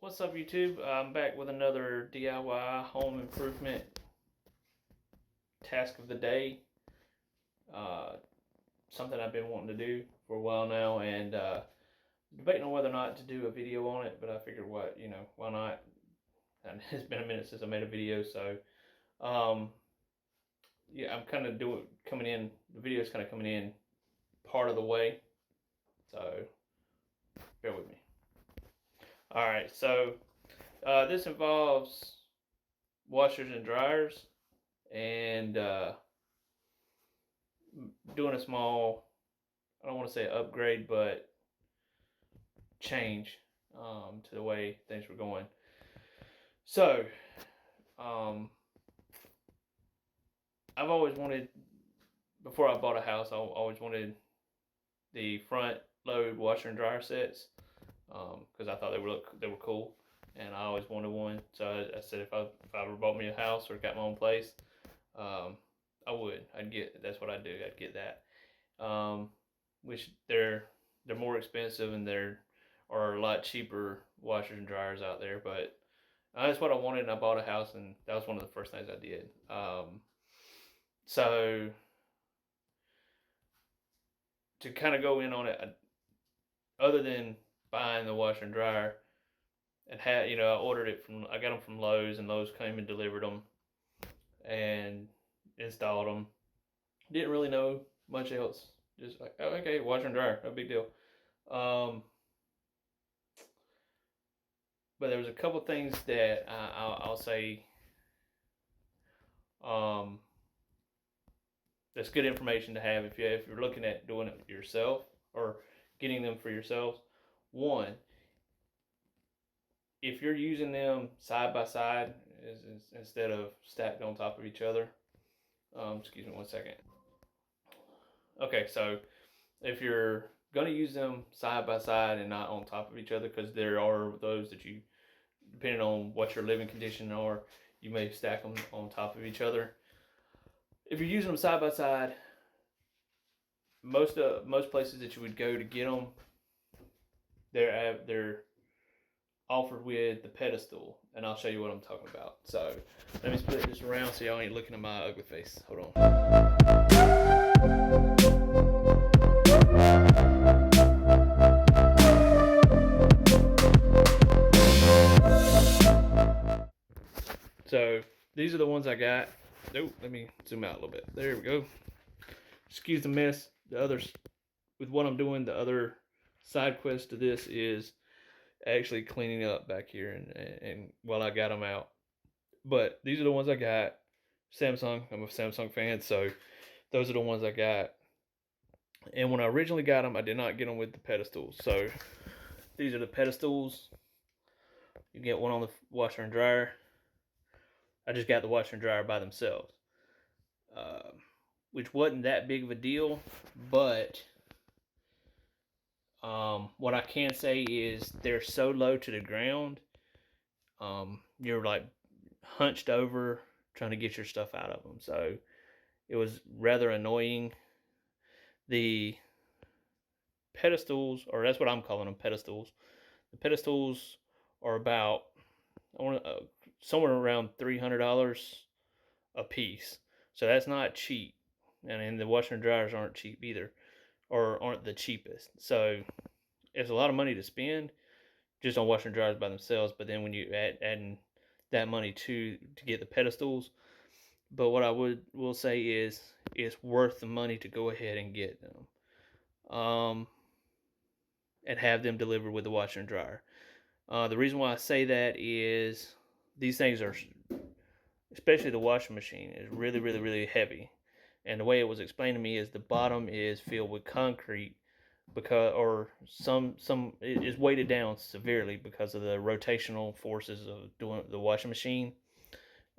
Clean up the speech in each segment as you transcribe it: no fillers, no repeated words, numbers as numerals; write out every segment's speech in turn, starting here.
What's up, YouTube? I'm back with another DIY home improvement task of the day. Uh, Something I've been wanting to do for a while now, and debating on whether or not to do a video on it. But I figured, why not? And it's been a minute since I made a video, so yeah, I'm kind of coming in. The video is kind of coming in part of the way, so bear with me. All right, so this involves washers and dryers, and doing a small, I don't want to say upgrade, but change to the way things were going. So, I've always wanted, before I bought a house, I always wanted the front load washer and dryer sets because I thought they were cool, and I always wanted one. So I said if I ever bought me a house or got my own place, that's what I'd do. I'd get that. Which they're more expensive, and there are a lot cheaper washers and dryers out there. But that's what I wanted, and I bought a house, and that was one of the first things I did. So to kind of go in on it, other than buying the washer and dryer, and I got them from Lowe's, and Lowe's came and delivered them and installed them. Didn't really know much else. Just like, oh, okay, washer and dryer, no big deal. But there was a couple things that I'll say that's good information to have if you're looking at doing it yourself or getting them for yourselves. One, if you're using them side by side instead of stacked on top of each other, excuse me one second. Okay, so if you're going to use them side by side and not on top of each other, because there are those that you, depending on what your living condition are, you may stack them on top of each other. If you're using them side by side, most places that you would go to get them, they're offered with the pedestal, and I'll show you what I'm talking about. So let me split this around so y'all ain't looking at my ugly face. Hold on. So these are the ones I got. Oh, let me zoom out a little bit. There we go. Excuse the mess. The others, with what I'm doing, the other side quest to this is actually cleaning up back here and while I got them out. But these are the ones I got. Samsung. I'm a Samsung fan, so those are the ones I got. And when I originally got them, I did not get them with the pedestals. So these are the pedestals. You get one on the washer and dryer. I just got the washer and dryer by themselves, which wasn't that big of a deal. But what I can say is they're so low to the ground, you're like hunched over trying to get your stuff out of them. So it was rather annoying. The pedestals, or that's what I'm calling them, pedestals. The pedestals are about, somewhere around $300 a piece. So that's not cheap. And the washer and dryers aren't cheap either, or aren't the cheapest. So it's a lot of money to spend just on washer and dryers by themselves. But then when you adding that money to get the pedestals, but what I will say is it's worth the money to go ahead and get them, and have them delivered with the washer and dryer. The reason why I say that is these things are, especially the washing machine, is really, really, really heavy. And the way it was explained to me is the bottom is filled with concrete it is weighted down severely because of the rotational forces of doing the washing machine,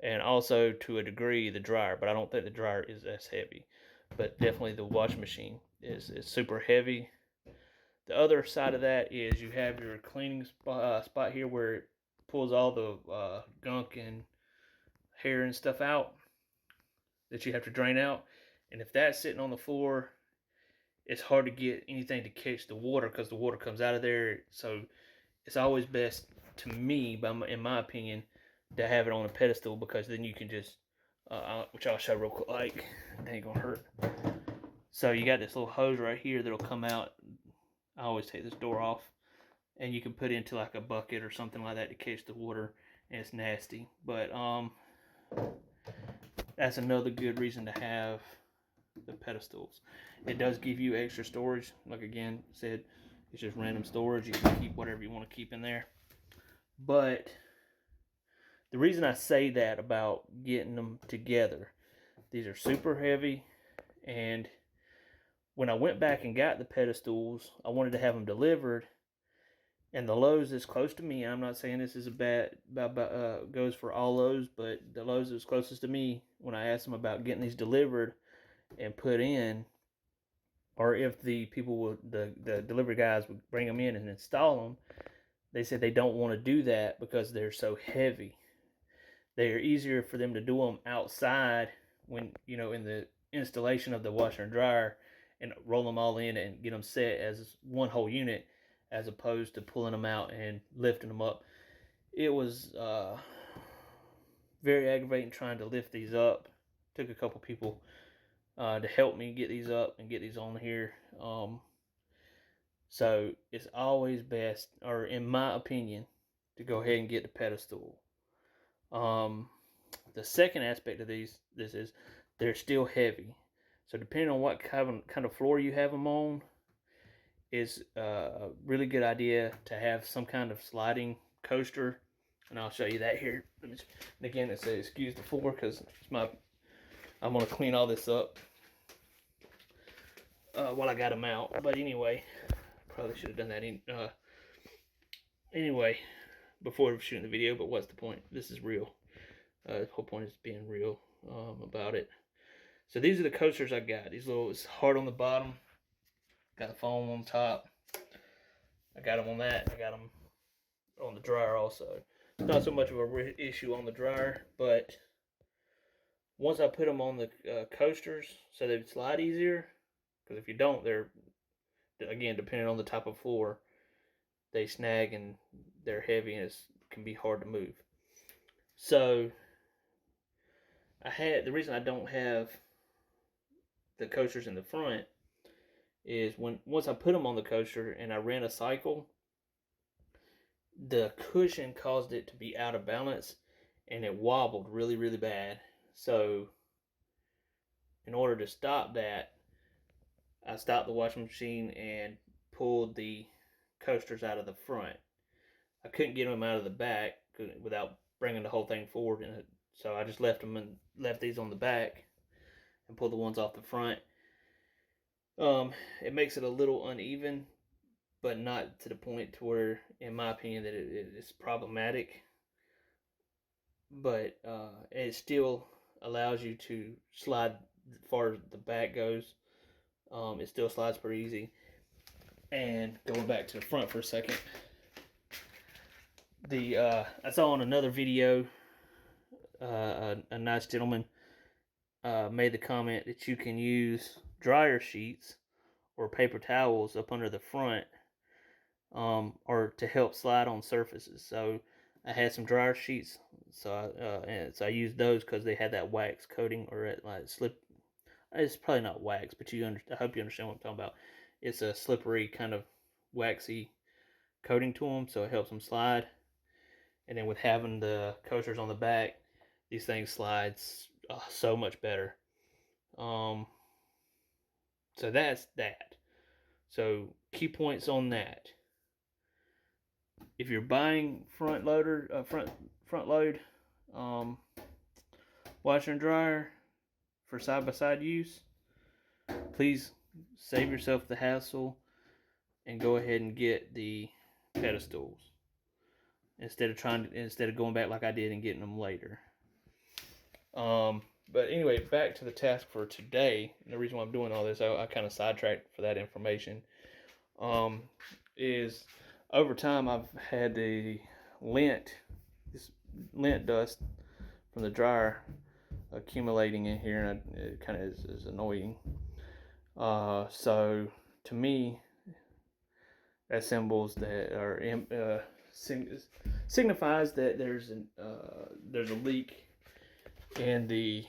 and also to a degree the dryer. But I don't think the dryer is as heavy. But definitely the washing machine is super heavy. The other side of that is you have your cleaning spot here where it pulls all the gunk and hair and stuff out that you have to drain out. And if that's sitting on the floor, it's hard to get anything to catch the water because the water comes out of there. So it's always best to me, in my opinion, to have it on a pedestal, because then you can just, which I'll show real quick, like, that ain't gonna hurt. So you got this little hose right here that'll come out. I always take this door off, and you can put it into like a bucket or something like that to catch the water, and it's nasty. But that's another good reason to have the pedestals. It does give you extra storage. Like again said, it's just random storage. You can keep whatever you want to keep in there. But the reason I say that about getting them together, these are super heavy, and when I went back and got the pedestals, I wanted to have them delivered, and the Lowe's is close to me. I'm not saying this is a bad goes for all Lowe's, but the Lowe's is closest to me. When I asked them about getting these delivered and put in, or if the people would, the delivery guys would bring them in and install them, they said they don't want to do that because they're so heavy. They are easier for them to do them outside when, you know, in the installation of the washer and dryer, and roll them all in and get them set as one whole unit, as opposed to pulling them out and lifting them up. It was very aggravating trying to lift these up. Took a couple people to help me get these up and get these on here. So it's always best, or in my opinion, to go ahead and get the pedestal. The second aspect of this is they're still heavy. So depending on what kind of floor you have them on, is a really good idea to have some kind of sliding coaster, and I'll show you that here. And again, it says excuse the floor because I'm gonna clean all this up while I got them out. But anyway, probably should have done that anyway before shooting the video. But what's the point? This is real. The whole point is being real about it. So these are the coasters I got. These little, it's hard on the bottom. Got the foam on top. I got them on that. I got them on the dryer also. Not so much of a issue on the dryer, but once I put them on the coasters, so they slide easier. Because if you don't, they're, again, depending on the type of floor, they snag and they're heavy and it can be hard to move. So the reason I don't have the coasters in the front is once I put them on the coaster and I ran a cycle, the cushion caused it to be out of balance and it wobbled really, really bad. So in order to stop that, I stopped the washing machine and pulled the coasters out of the front. I couldn't get them out of the back without bringing the whole thing forward, and so I just left these on the back and pulled the ones off the front. It makes it a little uneven, but not to the point to where, in my opinion, that it's problematic. But it still allows you to slide as far as the back goes. It still slides pretty easy. And going back to the front for a second, I saw on another video, a nice gentleman made the comment that you can use dryer sheets or paper towels up under the front, or to help slide on surfaces. So I had some dryer sheets, so I used those because they had that wax coating, or like slip. It's probably not wax, but I hope you understand what I'm talking about. It's a slippery kind of waxy coating to them, so it helps them slide. And then with having the coasters on the back, these things slide so much better. So that's that. So key points on that. If you're buying front load washer and dryer for side-by-side use, please save yourself the hassle and go ahead and get the pedestals instead of going back like I did and getting them later. But anyway, back to the task for today. The reason why I'm doing all this, I kind of sidetracked for that information, is over time I've had this lint dust from the dryer accumulating in here, and it kind of is annoying. So to me, that signifies that there's a leak in the.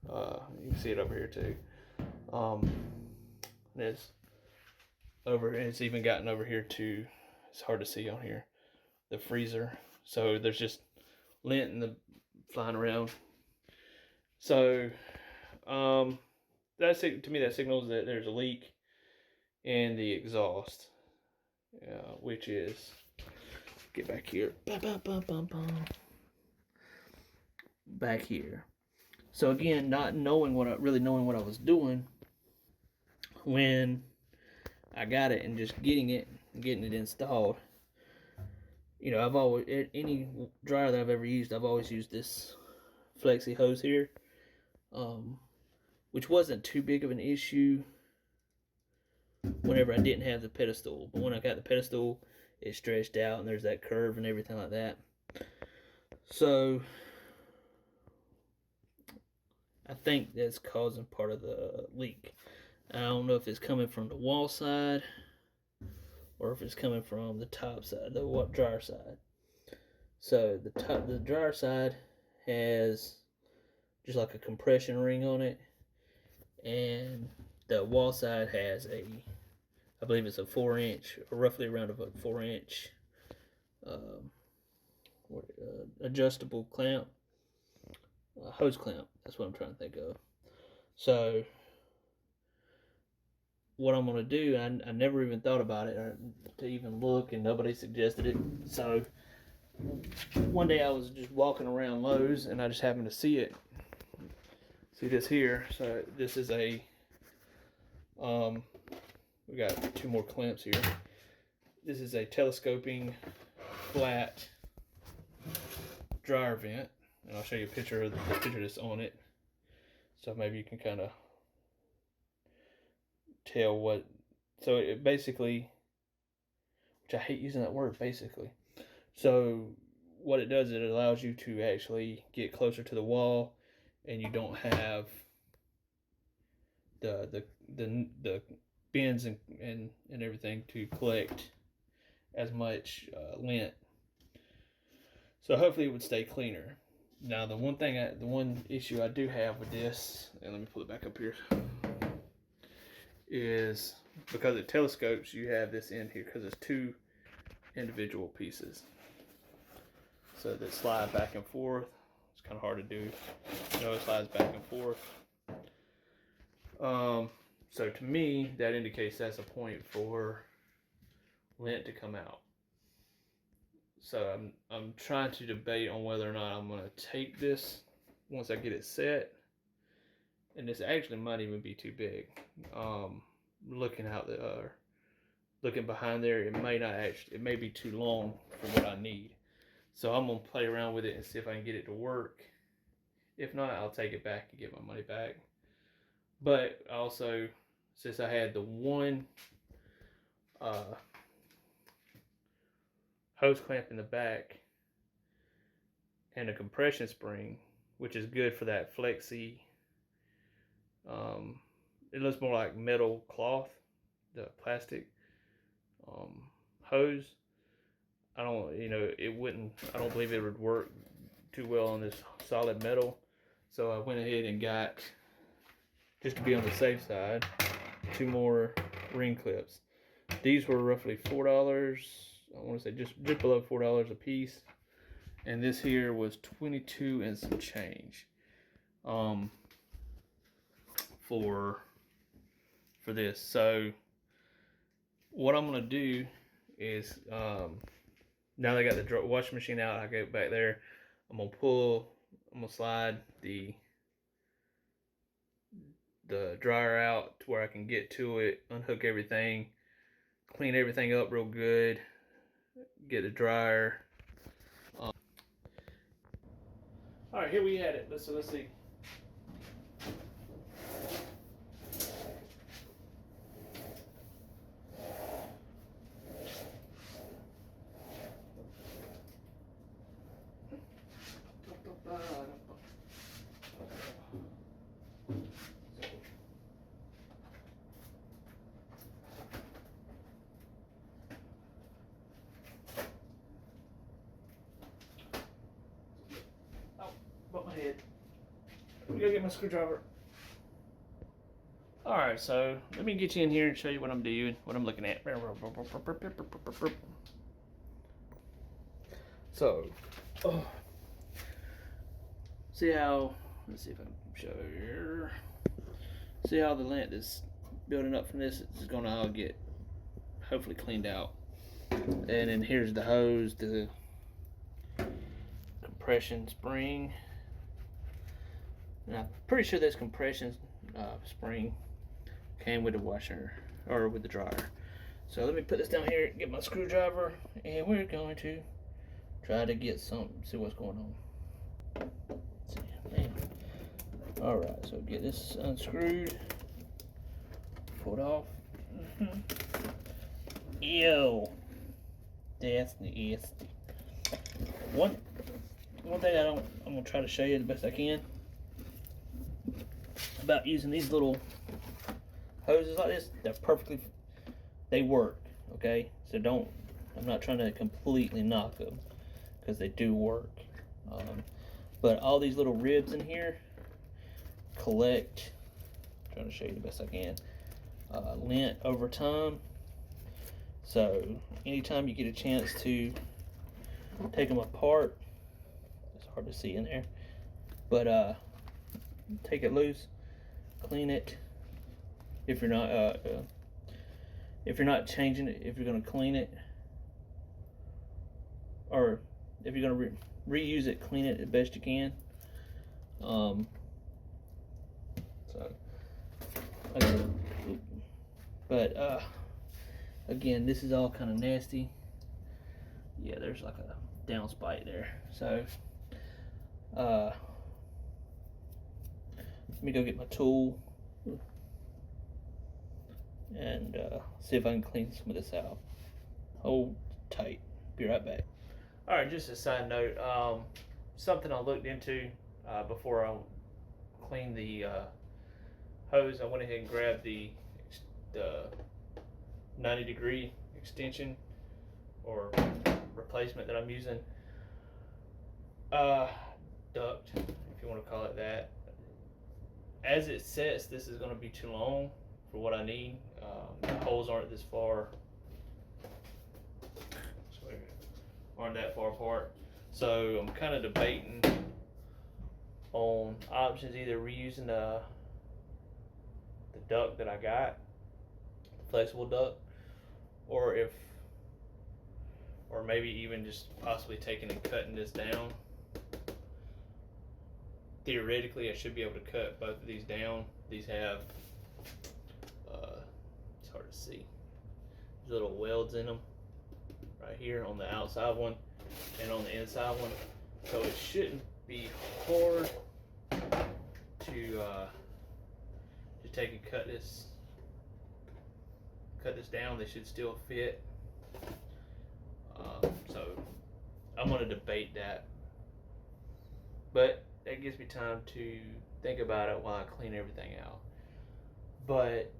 You can see it over here too. It's over. It's even gotten over here to. It's hard to see on here. The freezer. So there's just lint in the flying around. So, that's it. To me, that signals that there's a leak in the exhaust, which is, get back here, back here. So again, not knowing really knowing what I was doing when I got it and just getting it installed. You know, I've always, any dryer that I've ever used, I've always used this flexi hose here, which wasn't too big of an issue whenever I didn't have the pedestal. But when I got the pedestal, it stretched out and there's that curve and everything like that. So I think that's causing part of the leak. I don't know if it's coming from the wall side or if it's coming from the top side, the dryer side. So the dryer side has just like a compression ring on it, and the wall side has I believe it's a 4-inch, or roughly around a 4-inch adjustable clamp, hose clamp. That's what I'm trying to think of. So what I'm gonna do, I never even thought about it or to even look, and nobody suggested it. So one day I was just walking around Lowe's and I just happened to see it. See this here. So this is a we got 2 more clamps here. This is a telescoping flat dryer vent, and I'll show you a picture of the picture that's on it, so maybe you can kind of tell what. So it basically, which I hate using that word, basically. So what it does, it allows you to actually get closer to the wall, and you don't have the bins and everything to collect as much lint. So hopefully it would stay cleaner. Now the one issue I do have with this, and let me pull it back up here, is because it telescopes, you have this in here because it's 2 individual pieces. So that slide back and forth. It's kind of hard to do. You know, it slides back and forth. So to me, that indicates that's a point for lint to come out. So I'm trying to debate on whether or not I'm going to tape this once I get it set. And this actually might even be too big. Looking behind there, it may be too long for what I need. So I'm gonna play around with it and see if I can get it to work. If not, I'll take it back and get my money back. But also, since I had the one hose clamp in the back and a compression spring, which is good for that flexi, it looks more like metal cloth, the plastic hose. I don't believe it would work too well on this solid metal. So I went ahead and got, just to be on the safe side, 2 more ring clips. These were roughly $4. I want to say just below $4 a piece. And this here was 22 and some change. For this. So what I'm gonna do is, now that I got the washing machine out, I go back there. I'm gonna slide the dryer out to where I can get to it, unhook everything, clean everything up real good, get the dryer. All right, here we had it. Let's see. me go get my screwdriver. Alright, so let me get you in here and show you what I'm doing, what I'm looking at. So, see how, let's see if I can show you here. See how the lint is building up from this? It's going to all get hopefully cleaned out. And then here's the hose, the compression spring. And I'm pretty sure this compression spring came with the washer or with the dryer. So let me put this down here, get my screwdriver, and we're going to try to get some, see what's going on. Alright, so get this unscrewed, pull it off. Ew, that's nasty. One thing I'm gonna try to show you the best I can about using these little hoses like this. They work, okay? So I'm not trying to completely knock them, because they do work. But all these little ribs in here collect, I'm trying to show you the best I can, lint over time. So anytime you get a chance to take them apart, it's hard to see in there, but take it loose, clean it. If you're not changing it, if you're going to clean it, or if you're going to reuse it, clean it as best you can. But again, this is all kind of nasty. Yeah, there's like a downspout there. So let me go get my tool and see if I can clean some of this out. Hold tight. Be right back. All right, just a side note, something I looked into before I cleaned the hose. I went ahead and grabbed the 90-degree extension or replacement that I'm using. Duct, if you want to call it that. As it sets, this is going to be too long for what I need. The holes aren't this far, aren't that far apart. So I'm kind of debating on options, either reusing the duct that I got, flexible duct, or maybe even just possibly taking and cutting this down. Theoretically, I should be able to cut both of these down. These have, it's hard to see, there's little welds in them right here on the outside one and on the inside one. So it shouldn't be hard to take and cut this down. They should still fit. So I'm going to debate that, but that gives me time to think about it while I clean everything out. But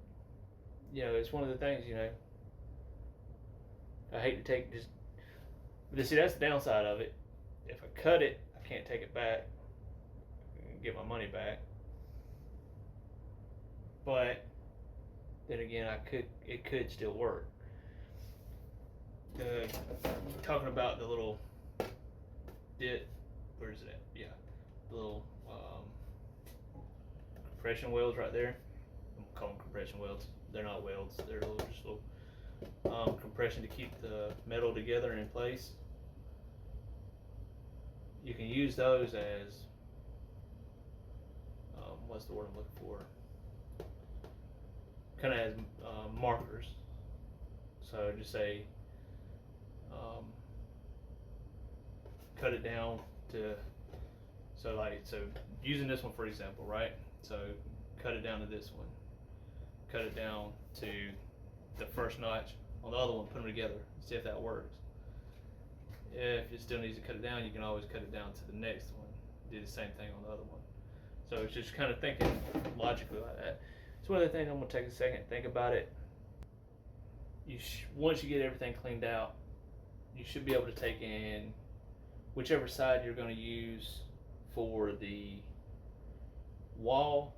you know, it's one of the things, you know, I hate to take but see, that's the downside of it. If I cut it, I can't take it back and get my money back. But then again, it could still work. Talking about the little where is it at? Yeah, the little compression welds right there. I'm calling them compression welds. They're not welds. They're just little compression to keep the metal together and in place. You can use those as what's the word I'm looking for? Kind of as markers. So just say cut it down to, so using this one for example, right? So cut it down to this one, cut it down to the first notch on the other one, put them together, see if that works. If it still needs to cut it down, you can always cut it down to the next one, do the same thing on the other one. So it's just kind of thinking logically like that. It's one of the things I'm going to take a second, think about it. Once you get everything cleaned out, you should be able to take in whichever side you're going to use for the wall,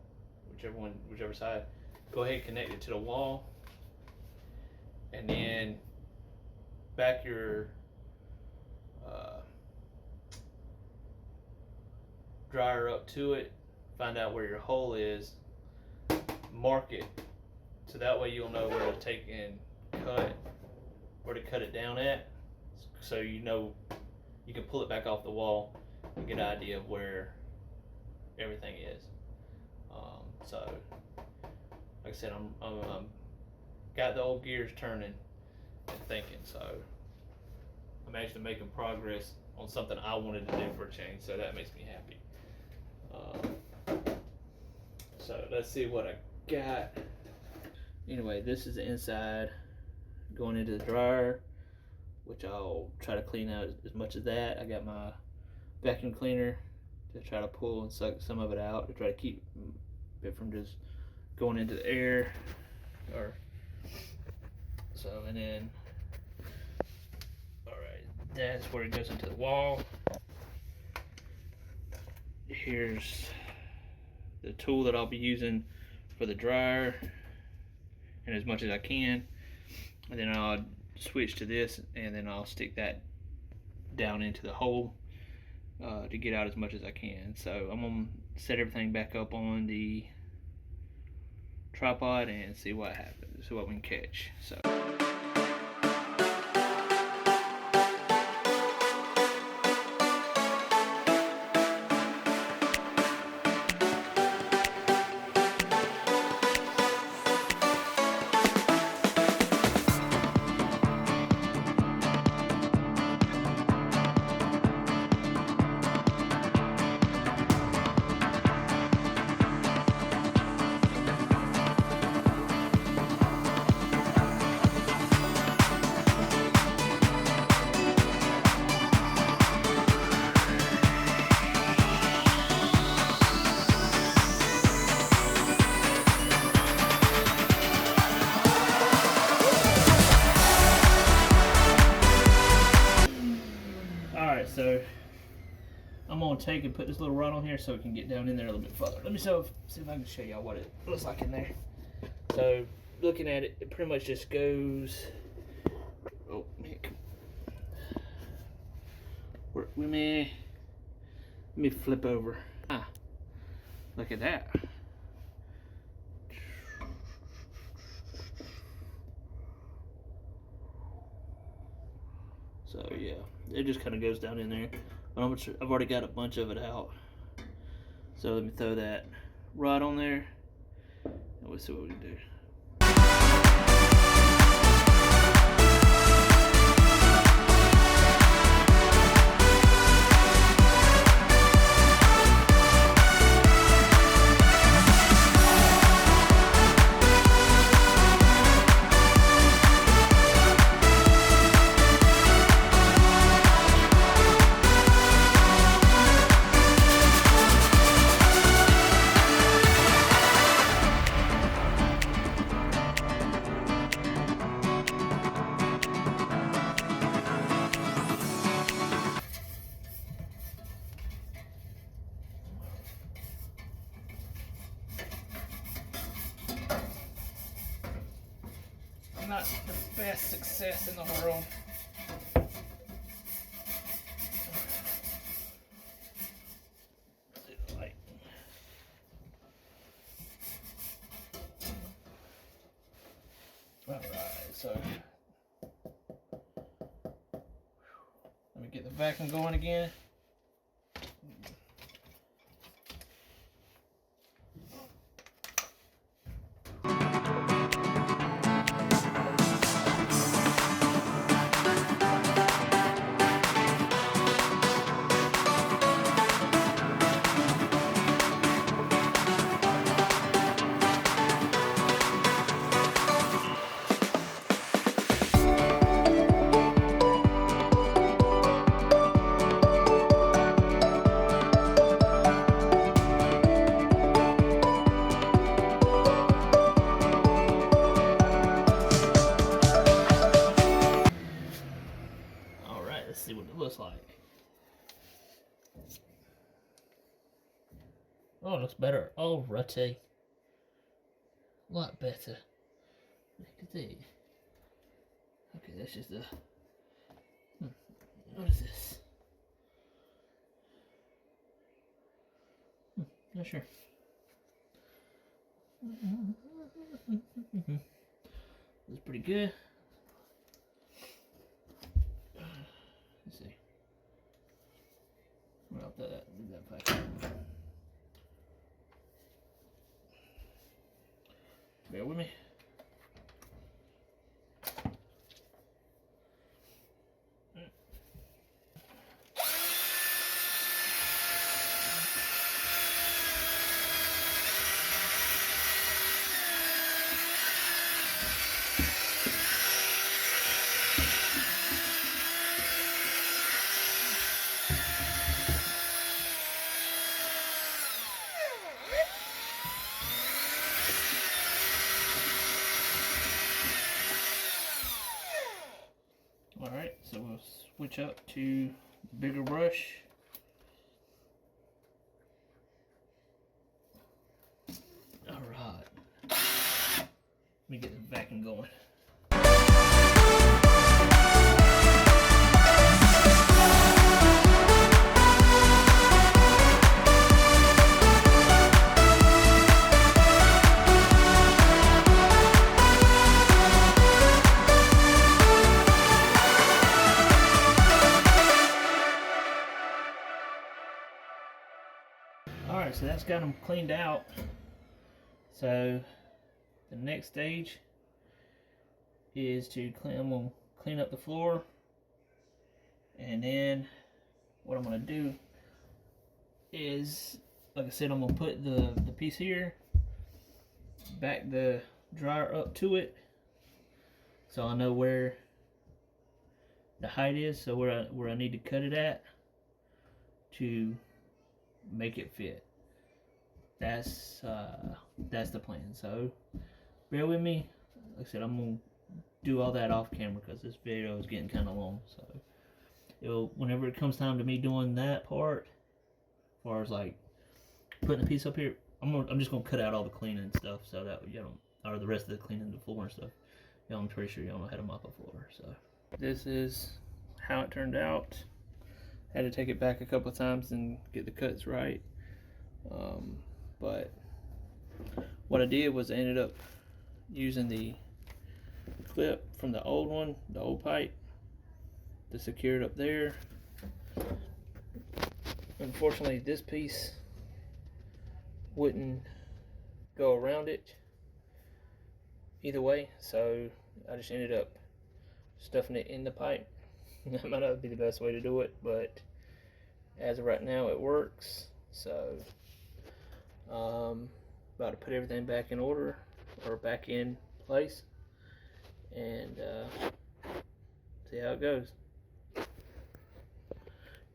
whichever side. Go ahead and connect it to the wall, and then back your dryer up to it. Find out where your hole is. Mark it, so that way you'll know where to take and where to cut it down at. So you know you can pull it back off the wall and get an idea of where everything is. So, like I said, I'm got the old gears turning and thinking. So I'm actually making progress on something I wanted to do for a change. So that makes me happy. So let's see what I got. Anyway, this is the inside going into the dryer, which I'll try to clean out as much of that. I got my vacuum cleaner to try to pull and suck some of it out to try to keep it from just going into the air. And then, all right, that's where it goes into the wall. Here's the tool that I'll be using for the dryer, and as much as I can, and then I'll switch to this, and then I'll stick that down into the hole to get out as much as I can. So I'm gonna set everything back up on the tripod and see what happens, see what we can catch. So. So I'm gonna take and put this little rod on here so it can get down in there a little bit further. Let me see if I can show y'all what it looks like in there. So looking at it, it pretty much just goes. Oh, let me flip over. Look at that. So yeah, it just kind of goes down in there. But I've already got a bunch of it out. So let me throw that rod on there, and we'll see what we can do. Not the best success in the world. Alright, so let me get the vacuum going again. Let's see what it looks like. Oh, it looks better already. A lot better. Look at that. Okay, that's just the... What is this? Not sure. It's pretty good. Let's see. Well, that back. Bear with me. Alright, so we'll switch up to bigger brush. Alright. Let me get the vacuum going. Alright, so that's got them cleaned out. So the next stage is to I'm going to clean up the floor, and then what I'm going to do is, like I said, I'm going to put the piece here, back the dryer up to it, so I know where the height is, so where I need to cut it at to make it fit. That's the plan. So bear with me. Like I said, I'm gonna do all that off camera because this video is getting kind of long. So whenever it comes time to me doing that part, as far as like putting the piece up here, I'm just gonna cut out all the cleaning and stuff, so that or the rest of the cleaning the floor and stuff. I'm pretty sure y'all know how to mop a floor. So this is how it turned out. Had to take it back a couple of times and get the cuts right. But what I did was I ended up using the clip from the old one, the old pipe, to secure it up there. Unfortunately, this piece wouldn't go around it either way, so I just ended up stuffing it in the pipe. That might not be the best way to do it, but as of right now it works. So about to put everything back in order, or back in place, and see how it goes.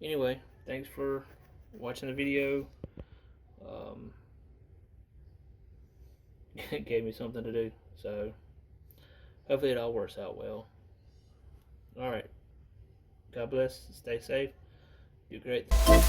Anyway, thanks for watching the video. It gave me something to do, so hopefully it all works out well. Alright, God bless, stay safe, do great things.